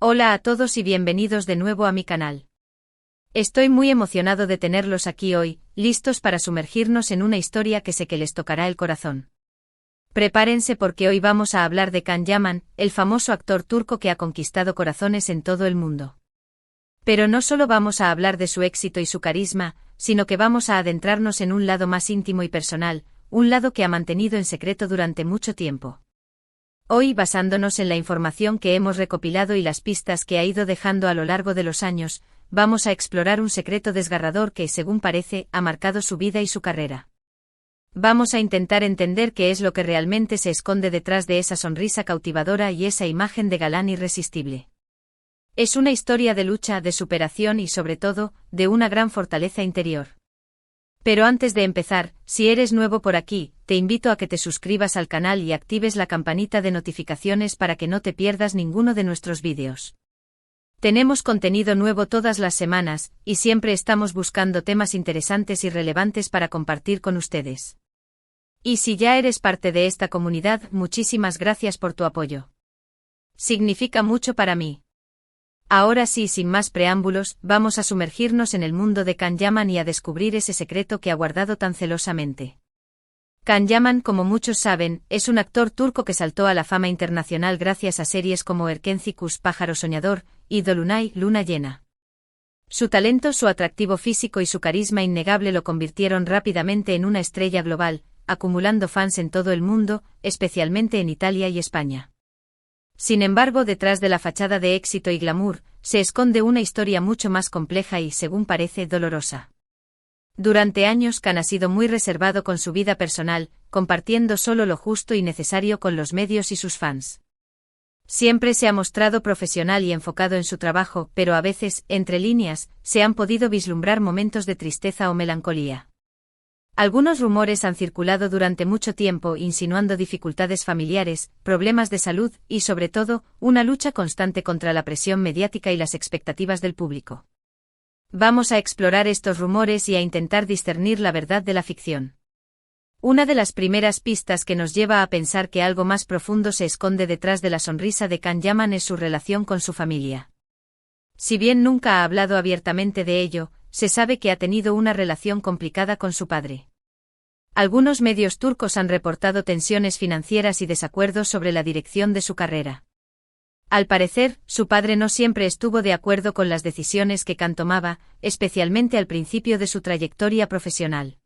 Hola a todos y bienvenidos de nuevo a mi canal. Estoy muy emocionado de tenerlos aquí hoy, listos para sumergirnos en una historia que sé que les tocará el corazón. Prepárense porque hoy vamos a hablar de Can Yaman, el famoso actor turco que ha conquistado corazones en todo el mundo. Pero no solo vamos a hablar de su éxito y su carisma, sino que vamos a adentrarnos en un lado más íntimo y personal, un lado que ha mantenido en secreto durante mucho tiempo. Hoy, basándonos en la información que hemos recopilado y las pistas que ha ido dejando a lo largo de los años, vamos a explorar un secreto desgarrador que, según parece, ha marcado su vida y su carrera. Vamos a intentar entender qué es lo que realmente se esconde detrás de esa sonrisa cautivadora y esa imagen de galán irresistible. Es una historia de lucha, de superación y, sobre todo, de una gran fortaleza interior. Pero antes de empezar, si eres nuevo por aquí, te invito a que te suscribas al canal y actives la campanita de notificaciones para que no te pierdas ninguno de nuestros vídeos. Tenemos contenido nuevo todas las semanas, y siempre estamos buscando temas interesantes y relevantes para compartir con ustedes. Y si ya eres parte de esta comunidad, muchísimas gracias por tu apoyo. Significa mucho para mí. Ahora sí, sin más preámbulos, vamos a sumergirnos en el mundo de Can Yaman y a descubrir ese secreto que ha guardado tan celosamente. Can Yaman, como muchos saben, es un actor turco que saltó a la fama internacional gracias a series como Erkenci Pájaro Soñador y Dolunay, Luna Llena. Su talento, su atractivo físico y su carisma innegable lo convirtieron rápidamente en una estrella global, acumulando fans en todo el mundo, especialmente en Italia y España. Sin embargo, detrás de la fachada de éxito y glamour, se esconde una historia mucho más compleja y, según parece, dolorosa. Durante años Can ha sido muy reservado con su vida personal, compartiendo solo lo justo y necesario con los medios y sus fans. Siempre se ha mostrado profesional y enfocado en su trabajo, pero a veces, entre líneas, se han podido vislumbrar momentos de tristeza o melancolía. Algunos rumores han circulado durante mucho tiempo insinuando dificultades familiares, problemas de salud y, sobre todo, una lucha constante contra la presión mediática y las expectativas del público. Vamos a explorar estos rumores y a intentar discernir la verdad de la ficción. Una de las primeras pistas que nos lleva a pensar que algo más profundo se esconde detrás de la sonrisa de Can Yaman es su relación con su familia. Si bien nunca ha hablado abiertamente de ello, se sabe que ha tenido una relación complicada con su padre. Algunos medios turcos han reportado tensiones financieras y desacuerdos sobre la dirección de su carrera. Al parecer, su padre no siempre estuvo de acuerdo con las decisiones que Can tomaba, especialmente al principio de su trayectoria profesional.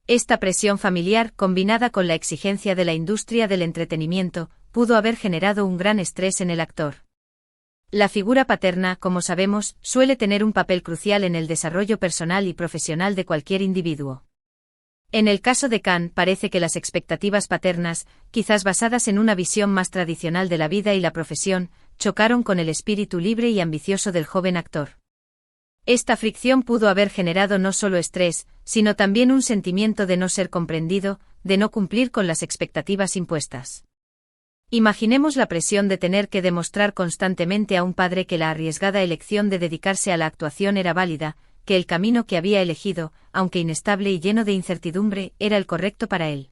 Esta presión familiar, combinada con la exigencia de la industria del entretenimiento, pudo haber generado un gran estrés en el actor. La figura paterna, como sabemos, suele tener un papel crucial en el desarrollo personal y profesional de cualquier individuo. En el caso de Can, parece que las expectativas paternas, quizás basadas en una visión más tradicional de la vida y la profesión, chocaron con el espíritu libre y ambicioso del joven actor. Esta fricción pudo haber generado no solo estrés, sino también un sentimiento de no ser comprendido, de no cumplir con las expectativas impuestas. Imaginemos la presión de tener que demostrar constantemente a un padre que la arriesgada elección de dedicarse a la actuación era válida, que el camino que había elegido, aunque inestable y lleno de incertidumbre, era el correcto para él.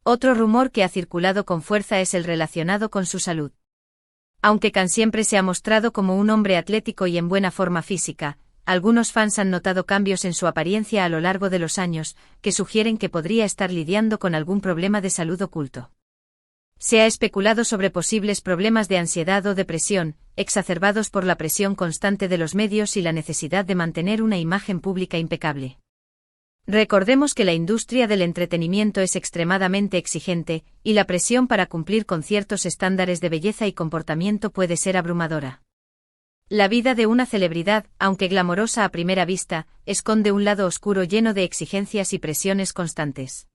Otro rumor que ha circulado con fuerza es el relacionado con su salud. Aunque Can siempre se ha mostrado como un hombre atlético y en buena forma física, algunos fans han notado cambios en su apariencia a lo largo de los años, que sugieren que podría estar lidiando con algún problema de salud oculto. Se ha especulado sobre posibles problemas de ansiedad o depresión, exacerbados por la presión constante de los medios y la necesidad de mantener una imagen pública impecable. Recordemos que la industria del entretenimiento es extremadamente exigente, y la presión para cumplir con ciertos estándares de belleza y comportamiento puede ser abrumadora. La vida de una celebridad, aunque glamorosa a primera vista, esconde un lado oscuro lleno de exigencias y presiones constantes.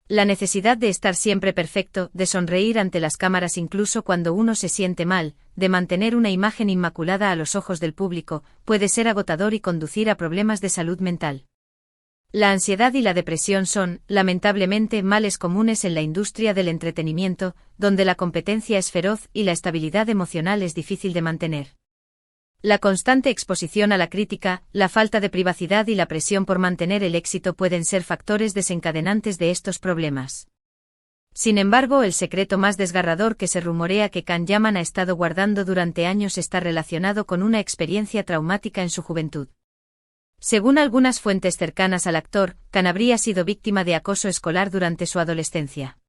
La necesidad de estar siempre perfecto, de sonreír ante las cámaras incluso cuando uno se siente mal, de mantener una imagen inmaculada a los ojos del público, puede ser agotador y conducir a problemas de salud mental. La ansiedad y la depresión son, lamentablemente, males comunes en la industria del entretenimiento, donde la competencia es feroz y la estabilidad emocional es difícil de mantener. La constante exposición a la crítica, la falta de privacidad y la presión por mantener el éxito pueden ser factores desencadenantes de estos problemas. Sin embargo, el secreto más desgarrador que se rumorea que Can Yaman ha estado guardando durante años está relacionado con una experiencia traumática en su juventud. Según algunas fuentes cercanas al actor, Can habría sido víctima de acoso escolar durante su adolescencia.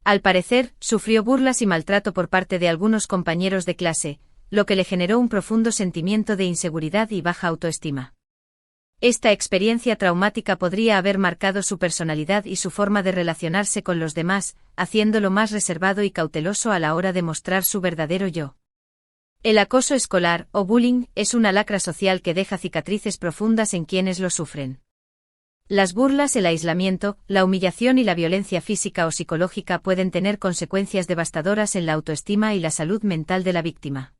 Al parecer, sufrió burlas y maltrato por parte de algunos compañeros de clase, lo que le generó un profundo sentimiento de inseguridad y baja autoestima. Esta experiencia traumática podría haber marcado su personalidad y su forma de relacionarse con los demás, haciéndolo más reservado y cauteloso a la hora de mostrar su verdadero yo. El acoso escolar, o bullying, es una lacra social que deja cicatrices profundas en quienes lo sufren. Las burlas, el aislamiento, la humillación y la violencia física o psicológica pueden tener consecuencias devastadoras en la autoestima y la salud mental de la víctima.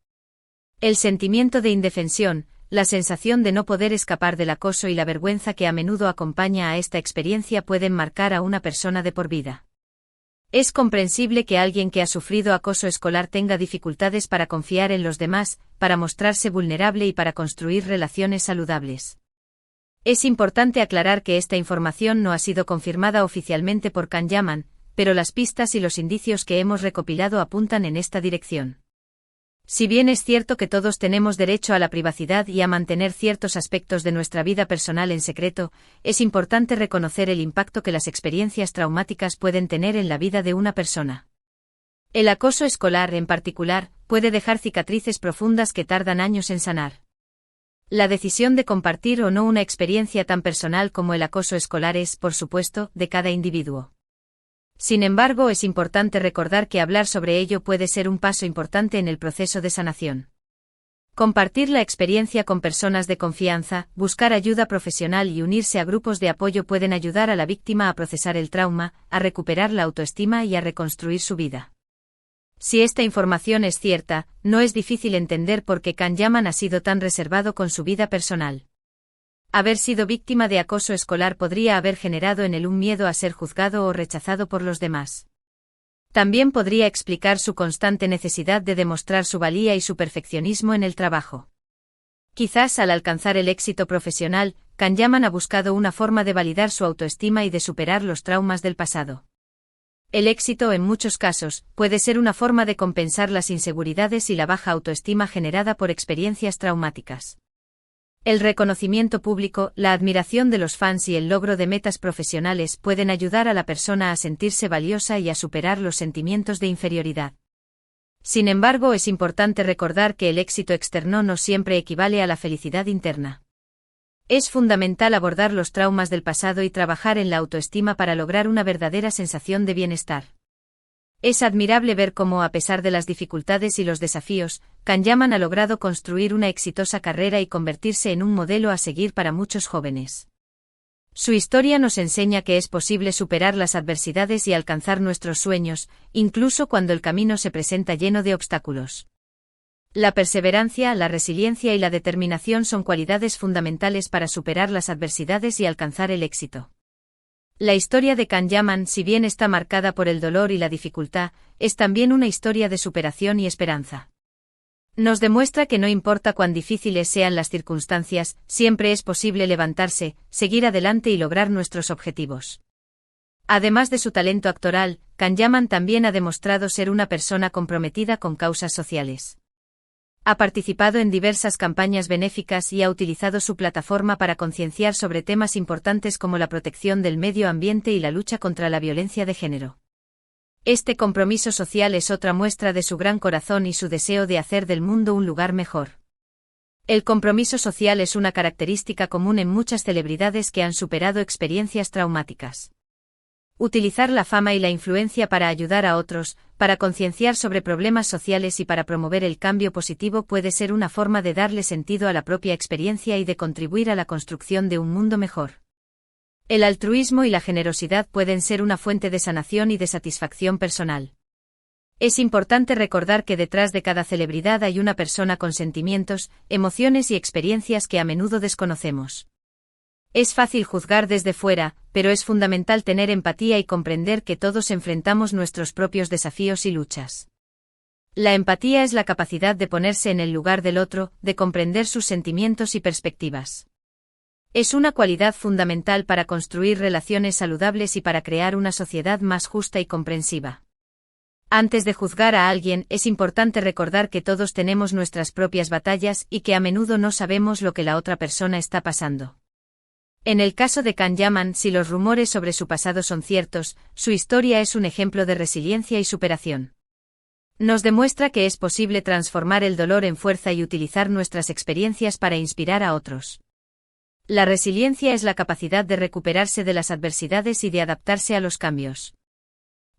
El sentimiento de indefensión, la sensación de no poder escapar del acoso y la vergüenza que a menudo acompaña a esta experiencia pueden marcar a una persona de por vida. Es comprensible que alguien que ha sufrido acoso escolar tenga dificultades para confiar en los demás, para mostrarse vulnerable y para construir relaciones saludables. Es importante aclarar que esta información no ha sido confirmada oficialmente por Can Yaman, pero las pistas y los indicios que hemos recopilado apuntan en esta dirección. Si bien es cierto que todos tenemos derecho a la privacidad y a mantener ciertos aspectos de nuestra vida personal en secreto, es importante reconocer el impacto que las experiencias traumáticas pueden tener en la vida de una persona. El acoso escolar, en particular, puede dejar cicatrices profundas que tardan años en sanar. La decisión de compartir o no una experiencia tan personal como el acoso escolar es, por supuesto, de cada individuo. Sin embargo, es importante recordar que hablar sobre ello puede ser un paso importante en el proceso de sanación. Compartir la experiencia con personas de confianza, buscar ayuda profesional y unirse a grupos de apoyo pueden ayudar a la víctima a procesar el trauma, a recuperar la autoestima y a reconstruir su vida. Si esta información es cierta, no es difícil entender por qué Can Yaman ha sido tan reservado con su vida personal. Haber sido víctima de acoso escolar podría haber generado en él un miedo a ser juzgado o rechazado por los demás. También podría explicar su constante necesidad de demostrar su valía y su perfeccionismo en el trabajo. Quizás al alcanzar el éxito profesional, Can Yaman ha buscado una forma de validar su autoestima y de superar los traumas del pasado. El éxito, en muchos casos, puede ser una forma de compensar las inseguridades y la baja autoestima generada por experiencias traumáticas. El reconocimiento público, la admiración de los fans y el logro de metas profesionales pueden ayudar a la persona a sentirse valiosa y a superar los sentimientos de inferioridad. Sin embargo, es importante recordar que el éxito externo no siempre equivale a la felicidad interna. Es fundamental abordar los traumas del pasado y trabajar en la autoestima para lograr una verdadera sensación de bienestar. Es admirable ver cómo, a pesar de las dificultades y los desafíos, Can Yaman ha logrado construir una exitosa carrera y convertirse en un modelo a seguir para muchos jóvenes. Su historia nos enseña que es posible superar las adversidades y alcanzar nuestros sueños, incluso cuando el camino se presenta lleno de obstáculos. La perseverancia, la resiliencia y la determinación son cualidades fundamentales para superar las adversidades y alcanzar el éxito. La historia de Can Yaman, si bien está marcada por el dolor y la dificultad, es también una historia de superación y esperanza. Nos demuestra que no importa cuán difíciles sean las circunstancias, siempre es posible levantarse, seguir adelante y lograr nuestros objetivos. Además de su talento actoral, Can Yaman también ha demostrado ser una persona comprometida con causas sociales. Ha participado en diversas campañas benéficas y ha utilizado su plataforma para concienciar sobre temas importantes como la protección del medio ambiente y la lucha contra la violencia de género. Este compromiso social es otra muestra de su gran corazón y su deseo de hacer del mundo un lugar mejor. El compromiso social es una característica común en muchas celebridades que han superado experiencias traumáticas. Utilizar la fama y la influencia para ayudar a otros, para concienciar sobre problemas sociales y para promover el cambio positivo puede ser una forma de darle sentido a la propia experiencia y de contribuir a la construcción de un mundo mejor. El altruismo y la generosidad pueden ser una fuente de sanación y de satisfacción personal. Es importante recordar que detrás de cada celebridad hay una persona con sentimientos, emociones y experiencias que a menudo desconocemos. Es fácil juzgar desde fuera, pero es fundamental tener empatía y comprender que todos enfrentamos nuestros propios desafíos y luchas. La empatía es la capacidad de ponerse en el lugar del otro, de comprender sus sentimientos y perspectivas. Es una cualidad fundamental para construir relaciones saludables y para crear una sociedad más justa y comprensiva. Antes de juzgar a alguien, es importante recordar que todos tenemos nuestras propias batallas y que a menudo no sabemos lo que la otra persona está pasando. En el caso de Can Yaman, si los rumores sobre su pasado son ciertos, su historia es un ejemplo de resiliencia y superación. Nos demuestra que es posible transformar el dolor en fuerza y utilizar nuestras experiencias para inspirar a otros. La resiliencia es la capacidad de recuperarse de las adversidades y de adaptarse a los cambios.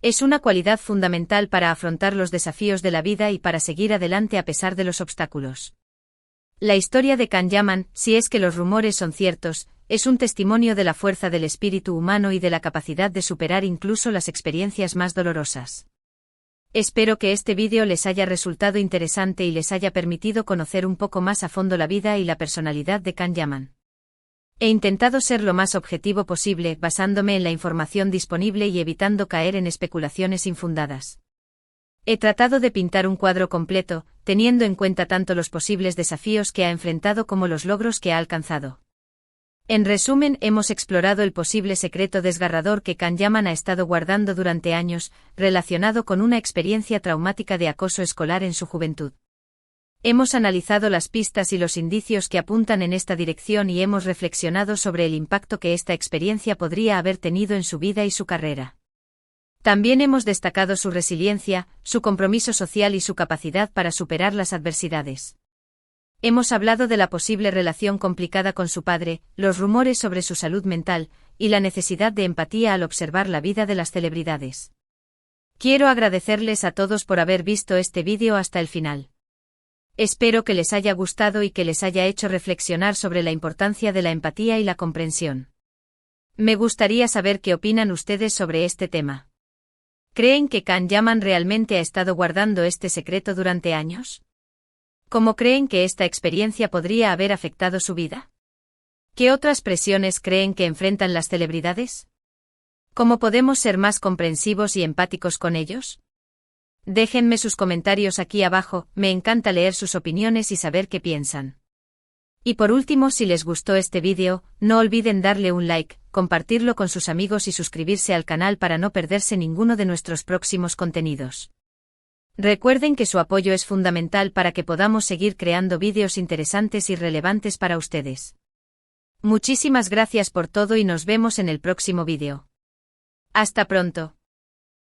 Es una cualidad fundamental para afrontar los desafíos de la vida y para seguir adelante a pesar de los obstáculos. La historia de Can Yaman, si es que los rumores son ciertos, es un testimonio de la fuerza del espíritu humano y de la capacidad de superar incluso las experiencias más dolorosas. Espero que este vídeo les haya resultado interesante y les haya permitido conocer un poco más a fondo la vida y la personalidad de Can Yaman. He intentado ser lo más objetivo posible, basándome en la información disponible y evitando caer en especulaciones infundadas. He tratado de pintar un cuadro completo, teniendo en cuenta tanto los posibles desafíos que ha enfrentado como los logros que ha alcanzado. En resumen, hemos explorado el posible secreto desgarrador que Can Yaman ha estado guardando durante años, relacionado con una experiencia traumática de acoso escolar en su juventud. Hemos analizado las pistas y los indicios que apuntan en esta dirección y hemos reflexionado sobre el impacto que esta experiencia podría haber tenido en su vida y su carrera. También hemos destacado su resiliencia, su compromiso social y su capacidad para superar las adversidades. Hemos hablado de la posible relación complicada con su padre, los rumores sobre su salud mental, y la necesidad de empatía al observar la vida de las celebridades. Quiero agradecerles a todos por haber visto este vídeo hasta el final. Espero que les haya gustado y que les haya hecho reflexionar sobre la importancia de la empatía y la comprensión. Me gustaría saber qué opinan ustedes sobre este tema. ¿Creen que Can Yaman realmente ha estado guardando este secreto durante años? ¿Cómo creen que esta experiencia podría haber afectado su vida? ¿Qué otras presiones creen que enfrentan las celebridades? ¿Cómo podemos ser más comprensivos y empáticos con ellos? Déjenme sus comentarios aquí abajo, me encanta leer sus opiniones y saber qué piensan. Y por último, si les gustó este vídeo, no olviden darle un like, compartirlo con sus amigos y suscribirse al canal para no perderse ninguno de nuestros próximos contenidos. Recuerden que su apoyo es fundamental para que podamos seguir creando vídeos interesantes y relevantes para ustedes. Muchísimas gracias por todo y nos vemos en el próximo vídeo. Hasta pronto.